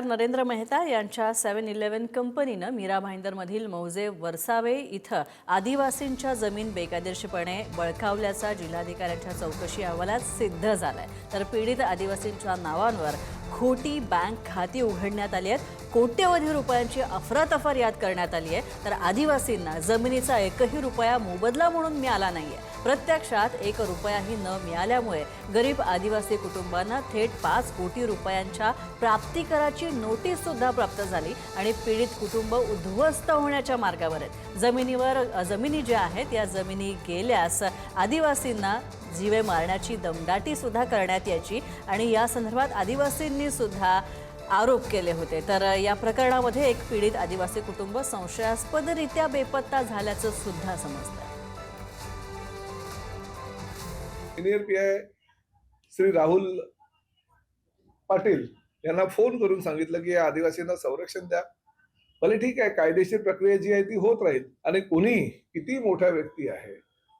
आमदार नरेंद्र मेहता यांच्या 7-11 कंपनीनं मीरा भाईंदरमधील मौजे वरसावे इथं आदिवासींच्या जमीन बेकायदेशीरपणे बळकावल्याचा जिल्हाधिकाऱ्यांच्या चौकशी अहवालात सिद्ध झालाय। तर पीडित आदिवासींच्या नावांवर खोटी बँक खाती उघडण्यात आली आहेत। कोट्यवधी रुपयांची अफरातफर यात करण्यात आली आहे। तर आदिवासींना जमिनीचा एकही रुपया मोबदला म्हणून मिळाला नाहीये। प्रत्यक्षात 1 रुपयाही न मिळाल्यामुळे गरीब आदिवासी कुटुंबांना थेट 5 कोटी रुपयांच्या प्राप्तिकराची नोटीस सुद्धा प्राप्त झाली आणि पीडित कुटुंब उद्ध्वस्त होण्याच्या मार्गावर आहेत। जमिनी ज्या आहेत या जमिनी गेल्यास आदिवासींना जीवे मारण्याची दमदाटी सुद्धा करण्यात यायची आणि या संदर्भात आदिवासींनी सुद्धा आरोप केले होते। तर या प्रकरणामध्ये एक पीडित आदिवासी कुटुंब संशयास्पदरित्या बेपत्ता झाल्याचं सुद्धा समजतं। सिनियर पीआय श्री राहुल पाटील यांना फोन करून सांगितलं की या आदिवासींना संरक्षण द्या। भले ठीक आहे, कायदेशीर प्रक्रिया जी आहे ती होत राहील आणि कोणी किती मोठा व्यक्ती आहे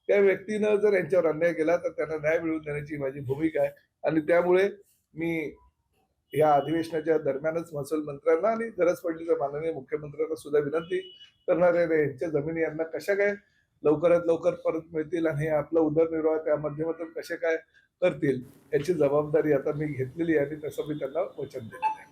त्या व्यक्तीनं जर यांच्यावर अन्याय केला तर त्यांना न्याय मिळवून देण्याची माझी भूमिका आहे। आणि त्यामुळे मी या अधिवेशनाच्या दरम्यानच महसूल मंत्र्यांना आणि गरज पडली तर माननीय मुख्यमंत्र्यांना सुद्धा विनंती करणार आहे यांच्या जमिनी यांना कशा काय लवकरात लवकर परत मिळतील आणि आपला उदरनिर्वाह त्या माध्यमातून कसे काय करतील याची जबाबदारी आता मी घेतलेली आहे आणि तसं मी त्यांना वचन दिलेलं आहे।